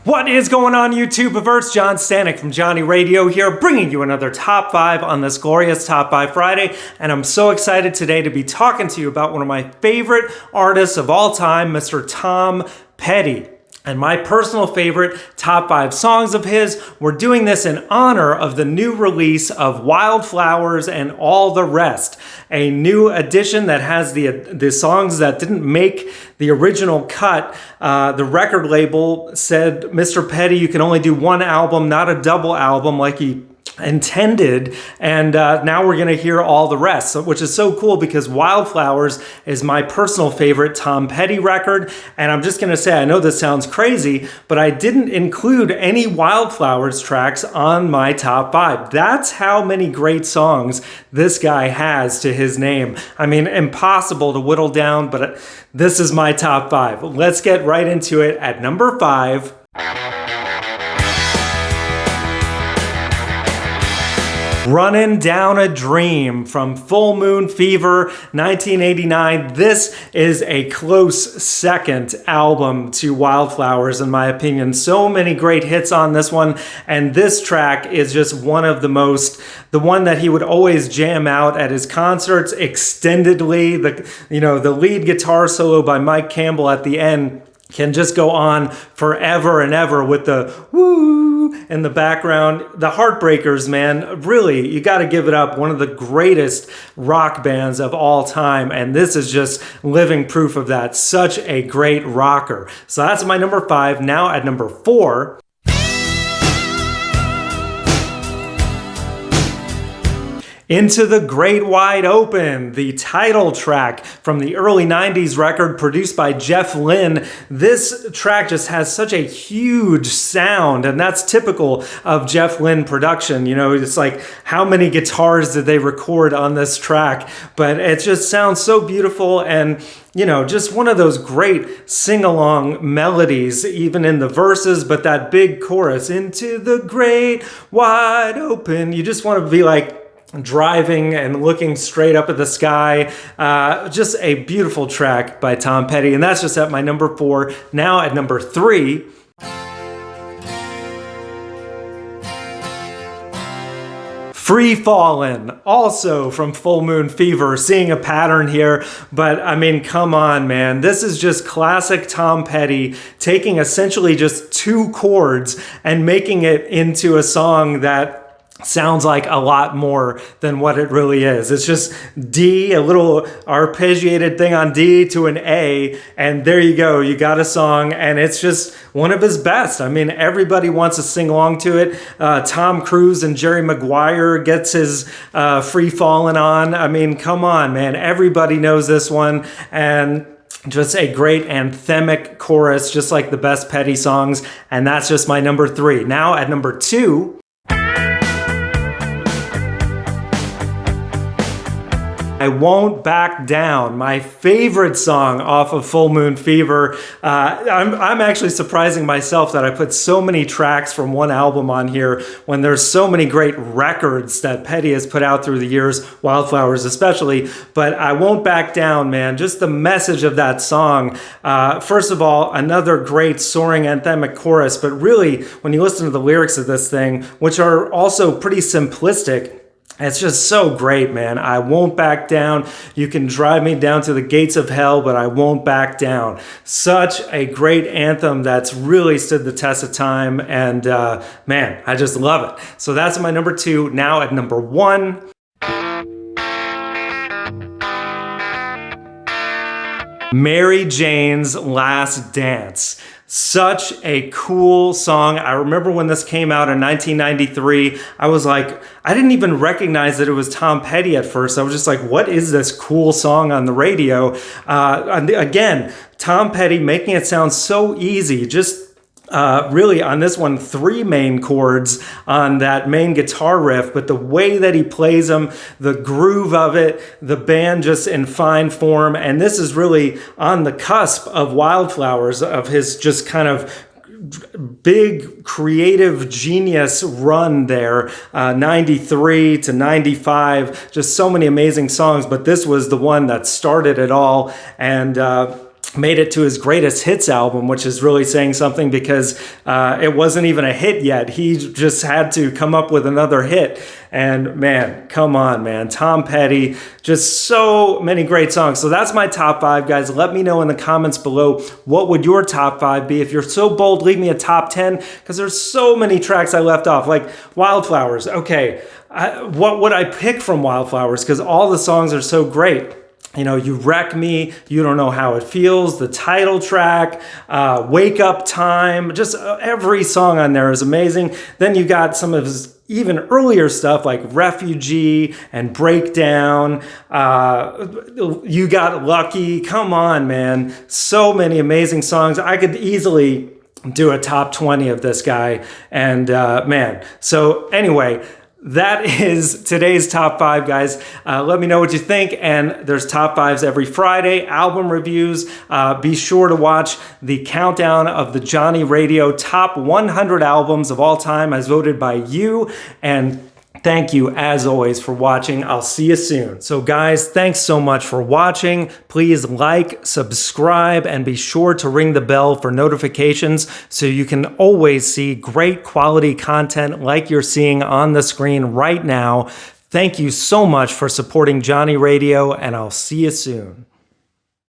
What is going on, YouTube-averse? John Stanek from Johnny Radio here, bringing you another Top 5 on this glorious Top 5 Friday. And I'm so excited today to be talking to you about one of my favorite artists of all time, Mr. Tom Petty. And my personal favorite top 5 songs of his. We're doing this in honor of the new release of Wildflowers and All the Rest, a new edition that has the songs that didn't make the original cut. The record label said, Mr. Petty, you can only do one album, not a double album like he intended, and now we're gonna hear all the rest, which is so cool because Wildflowers is my personal favorite Tom Petty record. And I'm just gonna say, I know this sounds crazy, but I didn't include any Wildflowers tracks on my top 5. That's how many great songs this guy has to his name. I mean, impossible to whittle down, but this is my top 5. Let's get right into it. At number 5, Running Down a Dream from Full Moon Fever, 1989. This is a close second album to Wildflowers, in my opinion. So many great hits on this one, and this track is just one of the one that he would always jam out at his concerts extendedly. The lead guitar solo by Mike Campbell at the end can just go on forever and ever with the woo in the background. The Heartbreakers, man, really, you got to give it up. One of the greatest rock bands of all time. And this is just living proof of that. Such a great rocker. So that's my number 5. Now at number 4, Into the Great Wide Open, the title track from the early 90s record produced by Jeff Lynne. This track just has such a huge sound, and that's typical of Jeff Lynne production. You know, it's like, how many guitars did they record on this track? But it just sounds so beautiful, and you know, just one of those great sing-along melodies, even in the verses, but that big chorus, into the great wide open, you just want to be like, driving and looking straight up at the sky. Just a beautiful track by Tom Petty. And that's just at my number 4. Now at number 3, Free Fallin', also from Full Moon Fever. Seeing a pattern here, but I mean, come on, man. This is just classic Tom Petty taking essentially just 2 chords and making it into a song that sounds like a lot more than what it really is. It's just D, a little arpeggiated thing on D to an A, and there you go. You got a song, and it's just one of his best. I mean, everybody wants to sing along to it. Tom Cruise and Jerry Maguire gets his Free Fallin' on. I mean, come on, man. Everybody knows this one, and just a great anthemic chorus, just like the best Petty songs, and that's just my number 3. Now at number 2, I Won't Back Down, my favorite song off of Full Moon Fever. I'm actually surprising myself that I put so many tracks from one album on here when there's so many great records that Petty has put out through the years, Wildflowers especially. But I Won't Back Down, man, just the message of that song. First of all, another great soaring anthemic chorus, but really, when you listen to the lyrics of this thing, which are also pretty simplistic, it's just so great, man. I won't back down. You can drive me down to the gates of hell, but I won't back down. Such a great anthem that's really stood the test of time. And man, I just love it. So that's my number 2. Now at number 1, Mary Jane's Last Dance. Such a cool song. I remember when this came out in 1993, I was like, I didn't even recognize that it was Tom Petty at first. I was just like, what is this cool song on the radio? And again, Tom Petty making it sound so easy. Just really on this one, 3 main chords on that main guitar riff, but the way that he plays them, the groove of it, the band just in fine form. And this is really on the cusp of Wildflowers, of his just kind of big creative genius run there, 93 to 95, just so many amazing songs, but this was the one that started it all. And made it to his greatest hits album, which is really saying something because it wasn't even a hit yet. He just had to come up with another hit. And man, come on, man. Tom Petty, just so many great songs. So that's my top 5, guys. Let me know in the comments below, what would your top 5 be? If you're so bold, leave me a top 10, because there's so many tracks I left off, like Wildflowers. Okay, what would I pick from Wildflowers? Because all the songs are so great. You know, You Wreck Me, You Don't Know How It Feels, the title track, Wake Up Time, just every song on there is amazing. Then you got some of his even earlier stuff like Refugee and Breakdown. You Got Lucky. Come on, man. So many amazing songs. I could easily do a top 20 of this guy. And man, so anyway, that is today's top 5, guys. Let me know what you think. And there's top 5s every Friday, album reviews. Be sure to watch the countdown of the Johnny Radio top 100 albums of all time as voted by you. And thank you, as always, for watching. I'll see you soon. So guys, thanks so much for watching. Please like, subscribe, and be sure to ring the bell for notifications so you can always see great quality content like you're seeing on the screen right now. Thank you so much for supporting Johnny Radio, and I'll see you soon.